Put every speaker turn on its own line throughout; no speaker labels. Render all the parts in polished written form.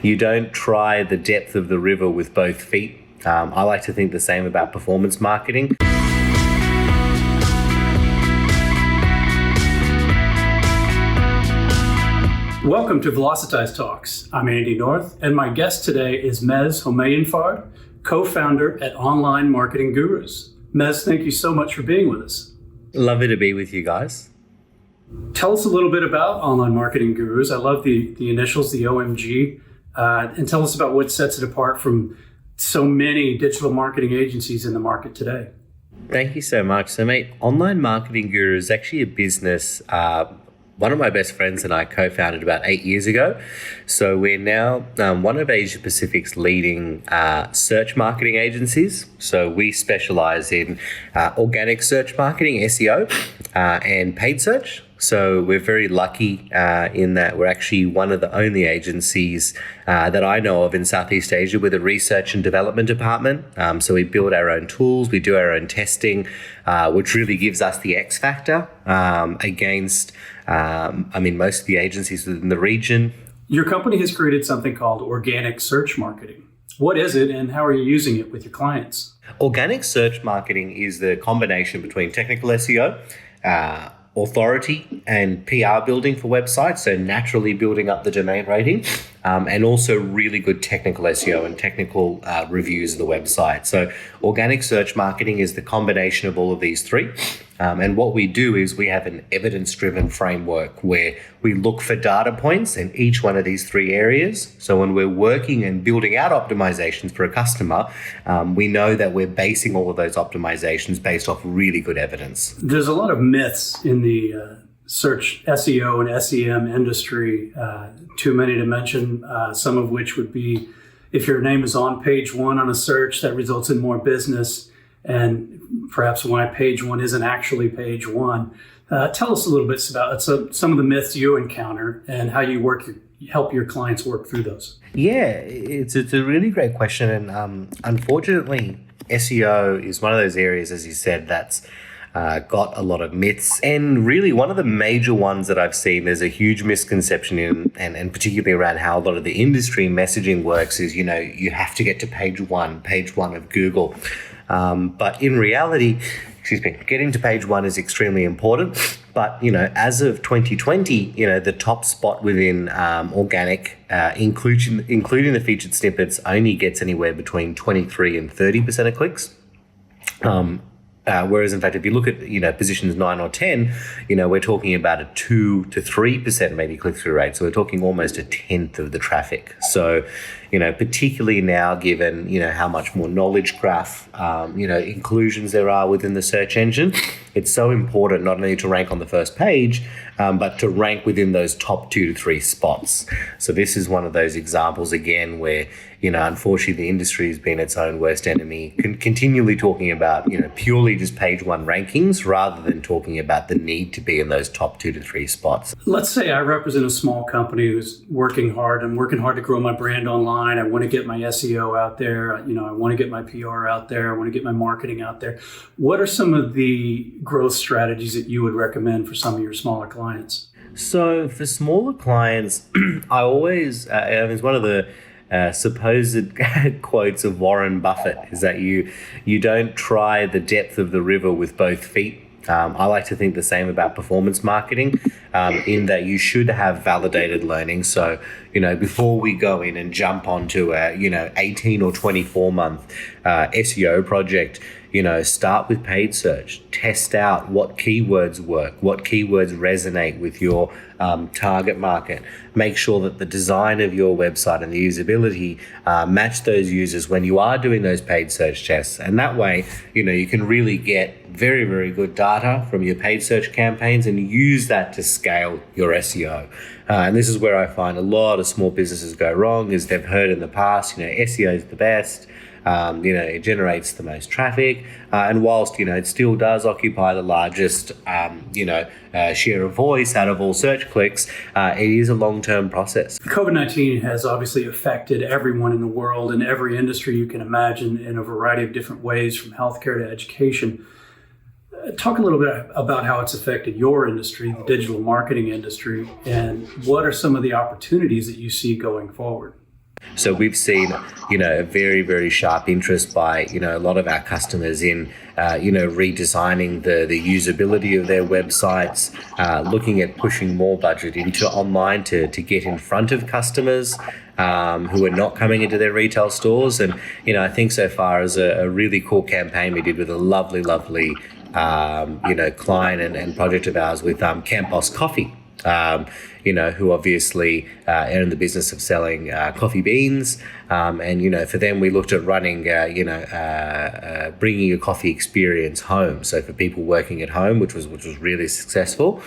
You don't try the depth of the river with both feet. I like to think the same about performance marketing.
Welcome to Velocitize Talks. I'm Andy North, and my guest today is Mez Homayunfard, co-founder at Online Marketing Gurus. Mez, thank you so much for being with us.
Lovely to be with you guys.
Tell us a little bit about Online Marketing Gurus. I love the initials, the OMG, and tell us about what sets it apart from so many digital marketing agencies in the market today.
Thank you so much. So, mate, Online Marketing Guru is actually a business one of my best friends and I co-founded about 8 years ago. So we're now one of Asia Pacific's leading search marketing agencies. So we specialize in organic search marketing, SEO, and paid search. So we're very lucky in that we're actually one of the only agencies that I know of in Southeast Asia with a research and development department. So we build our own tools, we do our own testing, which really gives us the X factor against, most of the agencies within the region.
Your company has created something called organic search marketing. What is it and how are you using it with your clients?
Organic search marketing is the combination between technical SEO, authority and PR building for websites, so naturally building up the domain rating, and also really good technical SEO and technical reviews of the website. So organic search marketing is the combination of all of these three. And what we do is we have an evidence-driven framework where we look for data points in each one of these three areas. So when we're working and building out optimizations for a customer, we know that we're basing all of those optimizations based off really good evidence.
There's a lot of myths in the search SEO and SEM industry, too many to mention, some of which would be if your name is on page one on a search, that results in more business, and perhaps why page one isn't actually page one. Tell us a little bit about some of the myths you encounter and how you help your clients work through those.
Yeah, it's a really great question. And unfortunately, SEO is one of those areas, as you said, that's got a lot of myths. And really one of the major ones that I've seen, there's a huge misconception in, and particularly around how a lot of the industry messaging works is, you have to get to page one of Google. But in reality, getting to page one is extremely important. But, as of 2020, the top spot within organic, including the featured snippets, only gets anywhere between 23 and 30% of clicks. Whereas, in fact, if you look at, positions 9 or 10, we're talking about a 2 to 3% maybe click-through rate. So we're talking almost a tenth of the traffic. So, particularly now given, how much more knowledge graph, inclusions there are within the search engine, it's so important not only to rank on the first page, but to rank within those top 2 to 3 spots. So this is one of those examples, again, where, unfortunately the industry has been its own worst enemy, continually talking about, purely just page one rankings rather than talking about the need to be in those top 2 to 3 spots.
Let's say I represent a small company who's working hard. I'm working hard to grow my brand online. I want to get my SEO out there. I want to get my PR out there. I want to get my marketing out there. What are some of the growth strategies that you would recommend for some of your smaller clients?
So for smaller clients, I always, it's one of the supposed quotes of Warren Buffett is that you don't try the depth of the river with both feet. I like to think the same about performance marketing, in that you should have validated learning. So, before we go in and jump onto a, 18 or 24 month SEO project, start with paid search, test out what keywords work, what keywords resonate with your target market. Make sure that the design of your website and the usability match those users when you are doing those paid search tests. And that way, you can really get very, very good data from your paid search campaigns and use that to scale your SEO. And this is where I find a lot of small businesses go wrong, is they've heard in the past, SEO is the best. It generates the most traffic, and whilst it still does occupy the largest share of voice out of all search clicks, it is a long-term process.
COVID-19 has obviously affected everyone in the world in every industry you can imagine in a variety of different ways, from healthcare to education. Talk a little bit about how it's affected your industry, the digital marketing industry, and what are some of the opportunities that you see going forward?
So we've seen, a very, very sharp interest by, a lot of our customers in, redesigning the usability of their websites, looking at pushing more budget into online to get in front of customers who are not coming into their retail stores. And, I think so far as a really cool campaign we did with a lovely, client and project of ours with Camp Boss Coffee. Who obviously are in the business of selling coffee beans. And, for them, we looked at running, bringing a coffee experience home. So for people working at home, which was really successful.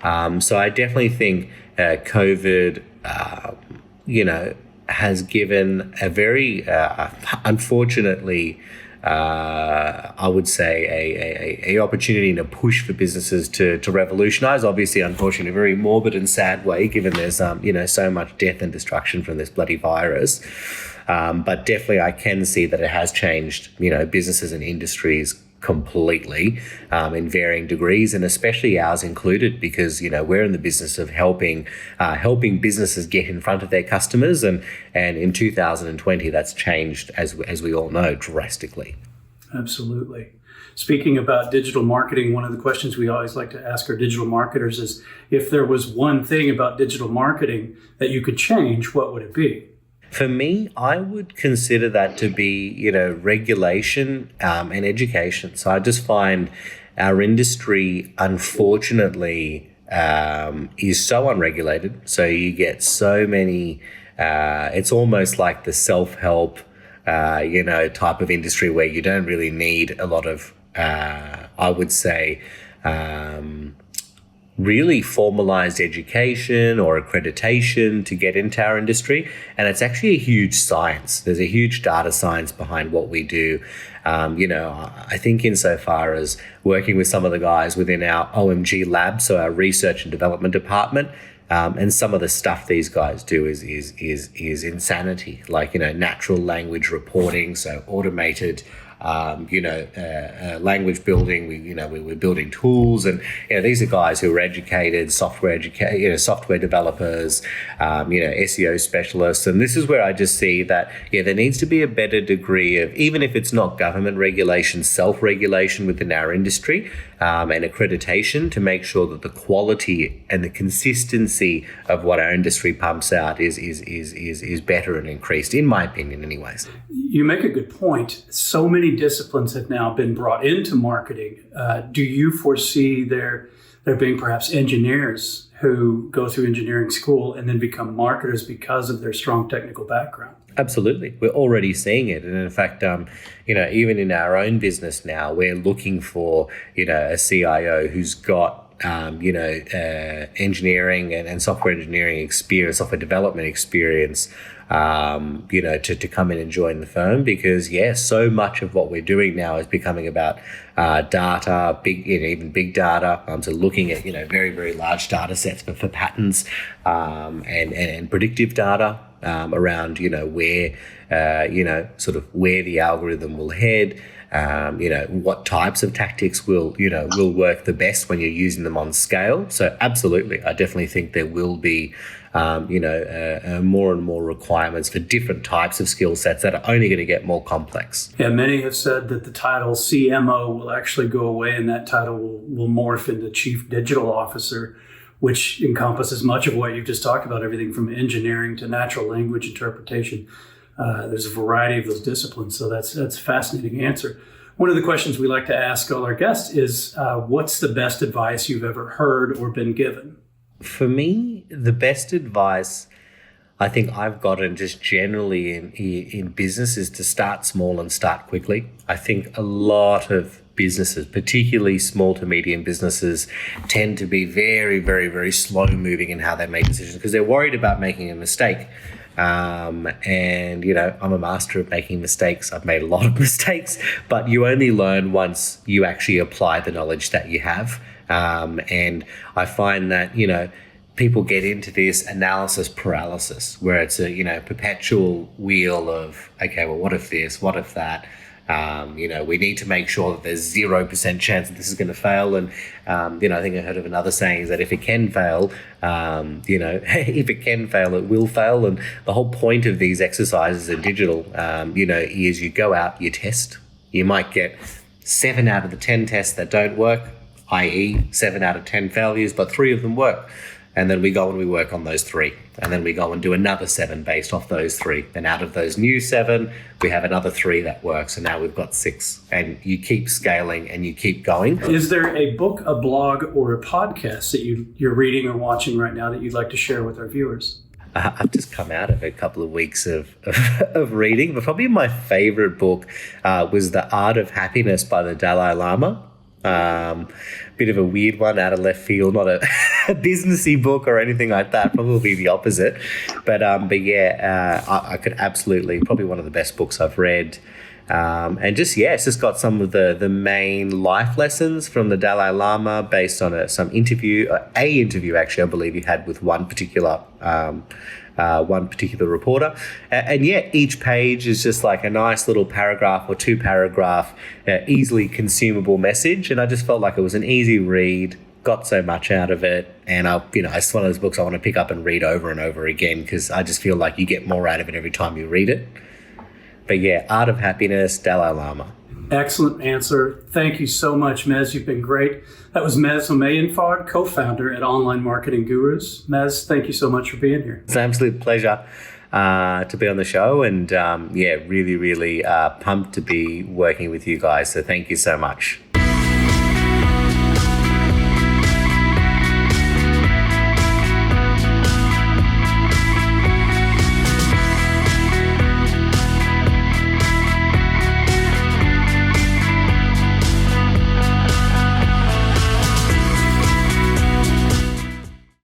So I definitely think COVID, has given a very, unfortunately, I would say a opportunity and a push for businesses to revolutionize. Obviously, unfortunately, a very morbid and sad way, given there's so much death and destruction from this bloody virus. But definitely, I can see that it has changed businesses and industries completely in varying degrees, and especially ours included, because we're in the business of helping businesses get in front of their customers, and in 2020 that's changed, as we all know, drastically.
Absolutely. Speaking about digital marketing, one of the questions we always like to ask our digital marketers is, if there was one thing about digital marketing that you could change, what would it be?
For me, I would consider that to be, regulation and education. So I just find our industry, unfortunately, is so unregulated. So you get so many, it's almost like the self-help, type of industry where you don't really need a lot of, I would say, really formalized education or accreditation to get into our industry. And it's actually a huge science. There's a huge data science behind what we do. I think insofar as working with some of the guys within our OMG lab, so our research and development department, and some of the stuff these guys do is insanity, like, natural language reporting, so automated language building. We're building tools, and these are guys who are educated software developers, SEO specialists, and this is where I just see that there needs to be a better degree of, even if it's not government regulation, self-regulation within our industry, and accreditation to make sure that the quality and the consistency of what our industry pumps out is better and increased, in my opinion, anyways.
You make a good point. So many disciplines have now been brought into marketing. Do you foresee there being perhaps engineers who go through engineering school and then become marketers because of their strong technical background?
Absolutely. We're already seeing it. And in fact, even in our own business now, we're looking for, a CIO who's got, engineering and software engineering experience, software development experience, to come in and join the firm, because so much of what we're doing now is becoming about data, even big data. So looking at very, very large data sets for patterns and predictive data around where where the algorithm will head. What types of tactics will work the best when you're using them on scale. So absolutely, I definitely think there will be more and more requirements for different types of skill sets that are only going to get more complex.
Yeah, many have said that the title CMO will actually go away, and that title will morph into Chief Digital Officer, which encompasses much of what you've just talked about, everything from engineering to natural language interpretation. There's a variety of those disciplines, so that's a fascinating answer. One of the questions we like to ask all our guests is, what's the best advice you've ever heard or been given?
For me, the best advice I think I've gotten just generally in business is to start small and start quickly. I think a lot of businesses, particularly small to medium businesses, tend to be very, very, very slow moving in how they make decisions because they're worried about making a mistake. I'm a master of making mistakes. I've made a lot of mistakes, but you only learn once you actually apply the knowledge that you have. And I find that, people get into this analysis paralysis where it's a, perpetual wheel of, okay, well, what if this, what if that? We need to make sure that there's 0% chance that this is going to fail. And, I think I heard of another saying is that if it can fail, if it can fail, it will fail. And the whole point of these exercises in digital, is you go out, you test. You might get 7 out of the 10 tests that don't work, i.e. 7 out of 10 failures, but 3 of them work. And then we go and we work on those 3. And then we go and do another 7 based off those 3. And out of those new 7, we have another 3 that works. And now we've got 6. And you keep scaling and you keep going.
Is there a book, a blog, or a podcast that you're reading or watching right now that you'd like to share with our viewers?
I've just come out of a couple of weeks of reading, but probably my favorite book was The Art of Happiness by the Dalai Lama. Bit of a weird one, out of left field, not a businessy book or anything like that, probably the opposite. But I could absolutely, probably one of the best books I've read. It's just got some of the main life lessons from the Dalai Lama based on some interview, actually, I believe he had with one particular reporter. Each page is just like a nice little paragraph or 2 paragraph, easily consumable message. And I just felt like it was an easy read, got so much out of it. And it's one of those books I want to pick up and read over and over again, because I just feel like you get more out of it every time you read it. But Art of Happiness, Dalai Lama.
Excellent answer. Thank you so much, Mez. You've been great. That was Mez Homayunfard, co-founder at Online Marketing Gurus. Mez, thank you so much for being here.
It's an absolute pleasure to be on the show, and really, really pumped to be working with you guys. So thank you so much.